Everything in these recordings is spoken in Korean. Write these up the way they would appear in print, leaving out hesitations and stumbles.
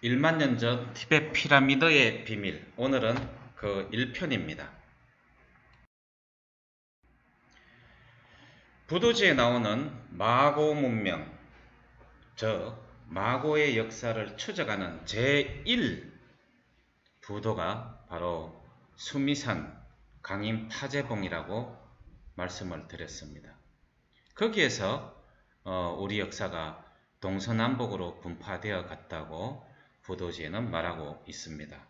1만 년 전 티베트 피라미드의 비밀. 오늘은 그 1편입니다. 부도지에 나오는 마고 문명, 마고의 역사를 추적하는 제1 부도가 바로 수미산 강인 파제봉이라고 말씀을 드렸습니다. 거기에서 우리 역사가 동서남북으로 분파되어 갔다고 부도지에는 말하고 있습니다.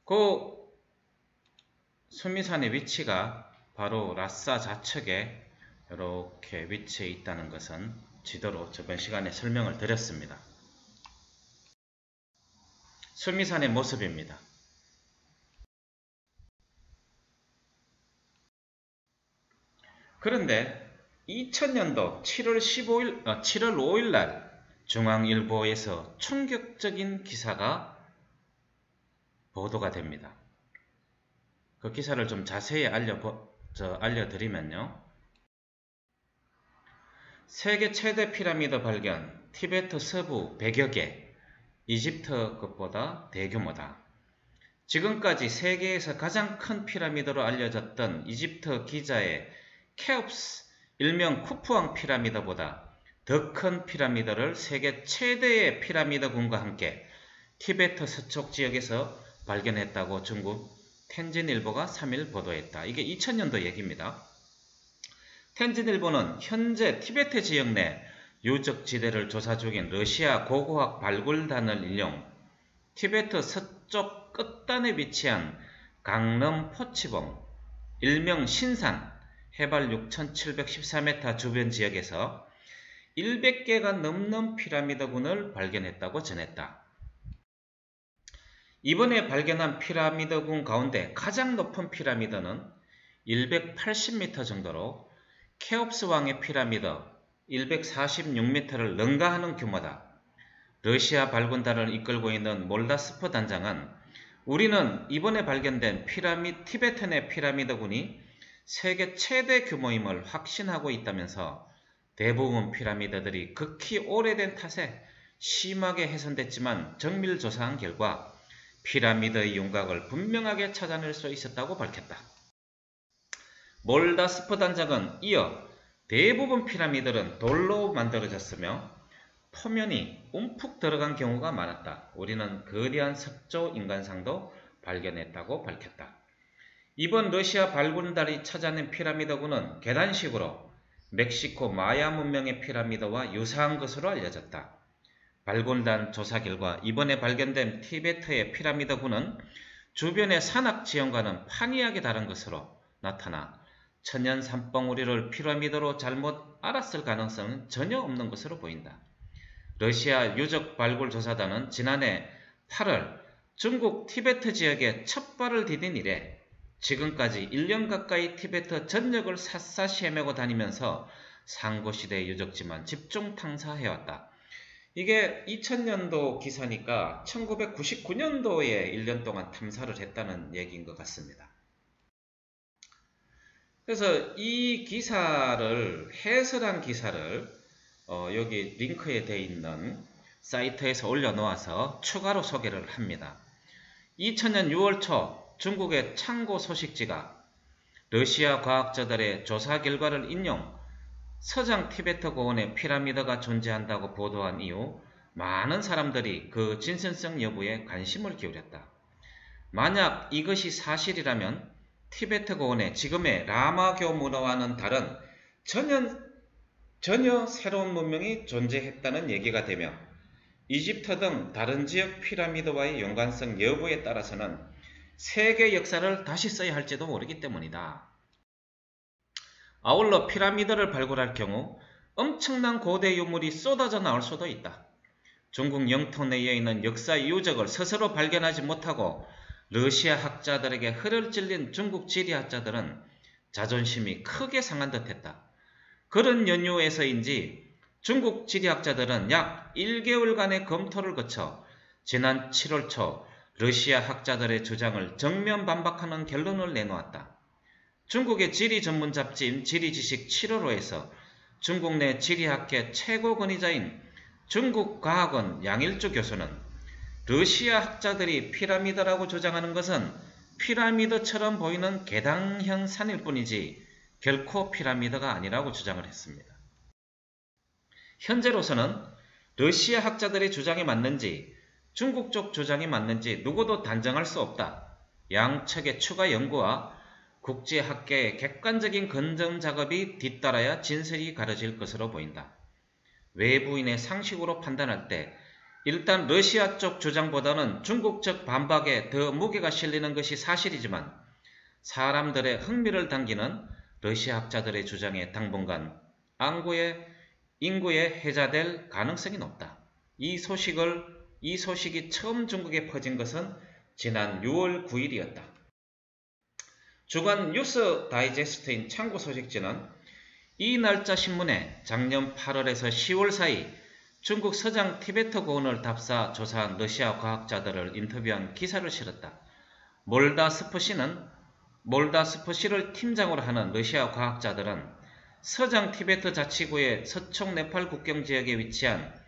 그 수미산의 위치가 바로 라싸 좌측에 이렇게 위치해 있다는 것은 지도로 저번 시간에 설명을 드렸습니다. 수미산의 모습입니다. 그런데 2000년도 7월 5일 날 중앙일보에서 충격적인 기사가 보도가 됩니다. 그 기사를 좀 자세히 알려드리면요. 세계 최대 피라미드 발견, 티베트 서부 100여 개, 이집트 것보다 대규모다. 지금까지 세계에서 가장 큰 피라미드로 알려졌던 이집트 기자의 케옵스, 일명 쿠프왕 피라미드보다 더 큰 피라미드를 세계 최대의 피라미드군과 함께 티베트 서쪽 지역에서 발견했다고 중국 텐진일보가 3일 보도했다. 이게 2000년도 얘기입니다. 텐진일보는 현재 티베트 지역 내 유적지대를 조사 중인 러시아 고고학 발굴단을 인용, 티베트 서쪽 끝단에 위치한 강릉 포치봉, 일명 신산, 해발 6,714m 주변 지역에서 100개가 넘는 피라미드군을 발견했다고 전했다. 이번에 발견한 피라미드군 가운데 가장 높은 피라미드는 180m 정도로 케옵스 왕의 피라미드 146m를 능가하는 규모다. 러시아 발굴단을 이끌고 있는 몰다스프 단장은 우리는 이번에 발견된 티베트 내 피라미드군이 세계 최대 규모임을 확신하고 있다면서 대부분 피라미드들이 극히 오래된 탓에 심하게 훼손됐지만 정밀 조사한 결과 피라미드의 윤곽을 분명하게 찾아낼 수 있었다고 밝혔다. 몰다스프 단장은 이어 대부분 피라미드는 돌로 만들어졌으며 표면이 움푹 들어간 경우가 많았다. 우리는 거대한 석조 인간상도 발견했다고 밝혔다. 이번 러시아 발굴단이 찾아낸 피라미드군은 계단식으로 멕시코 마야 문명의 피라미드와 유사한 것으로 알려졌다. 발굴단 조사 결과 이번에 발견된 티베트의 피라미드군은 주변의 산악 지형과는 판이하게 다른 것으로 나타나 천연 산봉우리를 피라미드로 잘못 알았을 가능성은 전혀 없는 것으로 보인다. 러시아 유적 발굴 조사단은 지난해 8월 중국 티베트 지역에 첫 발을 디딘 이래 지금까지 1년 가까이 티베트 전역을 샅샅이 헤매고 다니면서 상고시대 유적지만 집중 탐사해왔다. 이게 2000년도 기사니까 1999년도에 1년 동안 탐사를 했다는 얘기인 것 같습니다. 그래서 이 기사를 해설한 기사를 여기 링크에 되어 있는 사이트에서 올려놓아서 추가로 소개를 합니다. 2000년 6월 초 중국의 창고 소식지가 러시아 과학자들의 조사 결과를 인용 서장 티베트 고원에 피라미드가 존재한다고 보도한 이후 많은 사람들이 그 진실성 여부에 관심을 기울였다. 만약 이것이 사실이라면 티베트 고원에 지금의 라마교 문화와는 다른 전혀 새로운 문명이 존재했다는 얘기가 되며 이집트 등 다른 지역 피라미드와의 연관성 여부에 따라서는 세계 역사를 다시 써야 할지도 모르기 때문이다. 아울러 피라미드를 발굴할 경우 엄청난 고대 유물이 쏟아져 나올 수도 있다. 중국 영토 내에 있는 역사 유적을 스스로 발견하지 못하고 러시아 학자들에게 허를 찔린 중국 지리학자들은 자존심이 크게 상한 듯했다. 그런 연유에서인지 중국 지리학자들은 약 1개월간의 검토를 거쳐 지난 7월 초 러시아 학자들의 주장을 정면 반박하는 결론을 내놓았다. 중국의 지리 전문 잡지인 지리지식 7월호에서 중국 내 지리학계 최고 권위자인 중국 과학원 양일주 교수는 러시아 학자들이 피라미드라고 주장하는 것은 피라미드처럼 보이는 계단형 산일 뿐이지 결코 피라미드가 아니라고 주장을 했습니다. 현재로서는 러시아 학자들의 주장이 맞는지 중국 쪽 주장이 맞는지 누구도 단정할 수 없다. 양측의 추가 연구와 국제학계의 객관적인 검증 작업이 뒤따라야 진실이 가려질 것으로 보인다. 외부인의 상식으로 판단할 때 일단 러시아 쪽 주장보다는 중국 측 반박에 더 무게가 실리는 것이 사실이지만 사람들의 흥미를 당기는 러시아 학자들의 주장에 당분간 인구에 해자될 가능성이 높다. 이 소식이 처음 중국에 퍼진 것은 지난 6월 9일이었다. 주간 뉴스 다이제스트인 참고소식지는 이 날짜 신문에 작년 8월에서 10월 사이 중국 서장 티베트 고원을 답사 조사한 러시아 과학자들을 인터뷰한 기사를 실었다. 몰다스프시를 팀장으로 하는 러시아 과학자들은 서장 티베트 자치구의 서쪽 네팔 국경 지역에 위치한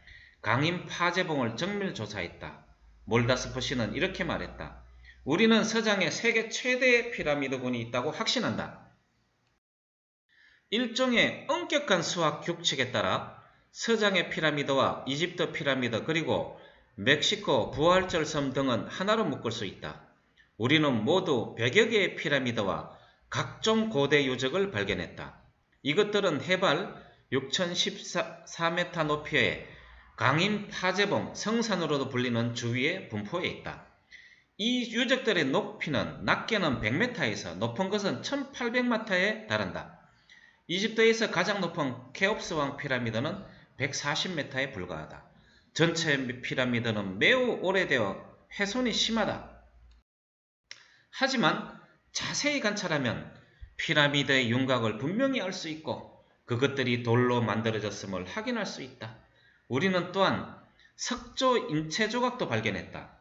강인 파제봉을 정밀 조사했다. 몰다스프시는 이렇게 말했다. 우리는 서장에 세계 최대의 피라미드군이 있다고 확신한다. 일종의 엄격한 수학 규칙에 따라 서장의 피라미드와 이집트 피라미드 그리고 멕시코 부활절 섬 등은 하나로 묶을 수 있다. 우리는 모두 100여 개의 피라미드와 각종 고대 유적을 발견했다. 이것들은 해발 6014m 높이의 강인 파제봉 성산으로도 불리는 주위에 분포해 있다. 이 유적들의 높이는 낮게는 100m에서 높은 것은 1800m에 달한다. 이집트에서 가장 높은 케옵스 왕 피라미드는 140m에 불과하다. 전체 피라미드는 매우 오래되어 훼손이 심하다. 하지만 자세히 관찰하면 피라미드의 윤곽을 분명히 알 수 있고 그것들이 돌로 만들어졌음을 확인할 수 있다. 우리는 또한 석조 인체 조각도 발견했다.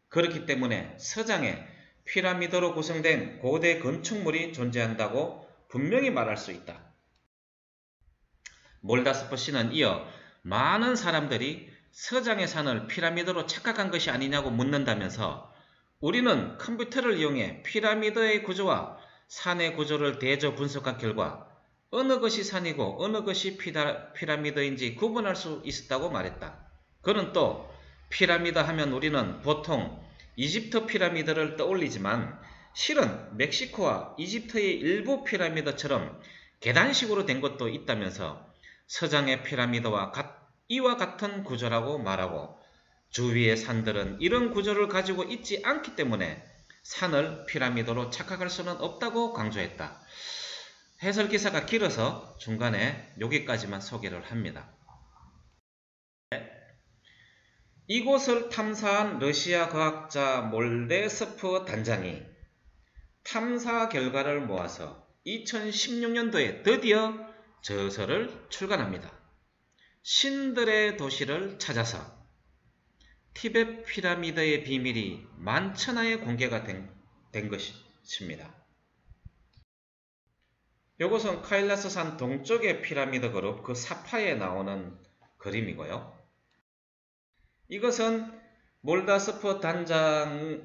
그렇기 때문에 서장에 피라미드로 구성된 고대 건축물이 존재한다고 분명히 말할 수 있다. 몰다스프시는 이어 많은 사람들이 서장의 산을 피라미드로 착각한 것이 아니냐고 묻는다면서 우리는 컴퓨터를 이용해 피라미드의 구조와 산의 구조를 대조 분석한 결과 어느 것이 산이고 어느 것이 피라미드인지 구분할 수 있었다고 말했다. 그는 또 피라미드 하면 우리는 보통 이집트 피라미드를 떠올리지만 실은 멕시코와 이집트의 일부 피라미드처럼 계단식으로 된 것도 있다면서 서장의 피라미드와 이와 같은 구조라고 말하고 주위의 산들은 이런 구조를 가지고 있지 않기 때문에 산을 피라미드로 착각할 수는 없다고 강조했다. 해설기사가 길어서 중간에 여기까지만 소개를 합니다. 이곳을 탐사한 러시아 과학자 몰데스프 단장이 탐사 결과를 모아서 2016년도에 드디어 저서를 출간합니다. 신들의 도시를 찾아서 티베트 피라미드의 비밀이 만천하에 공개가 된 것입니다. 이것은 카일라스산 동쪽의 피라미드 그룹 그 사파에 나오는 그림이고요. 이것은 몰다스프 단장이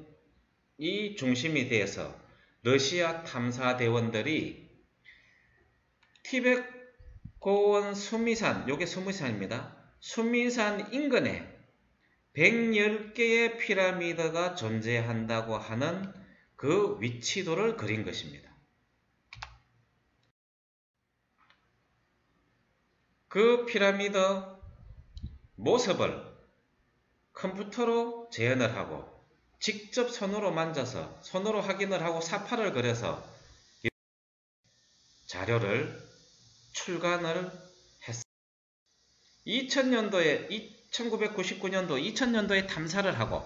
중심이 되어서 러시아 탐사대원들이 티베트 고원 수미산, 요게 수미산입니다. 수미산 인근에 110개의 피라미드가 존재한다고 하는 그 위치도를 그린 것입니다. 그 피라미드 모습을 컴퓨터로 재현을 하고 직접 손으로 만져서 손으로 확인을 하고 사파를 그려서 자료를 출간을 했습니다. 1999년도, 2000년도에 탐사를 하고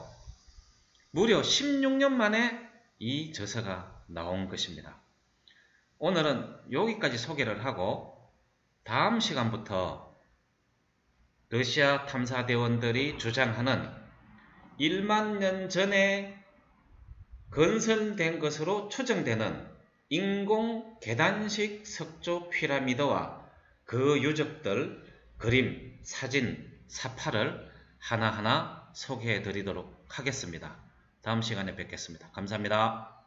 무려 16년 만에 이 저서가 나온 것입니다. 오늘은 여기까지 소개를 하고 다음 시간부터 러시아 탐사대원들이 주장하는 1만 년 전에 건설된 것으로 추정되는 인공 계단식 석조 피라미드와 그 유적들, 그림, 사진, 사파를 하나하나 소개해 드리도록 하겠습니다. 다음 시간에 뵙겠습니다. 감사합니다.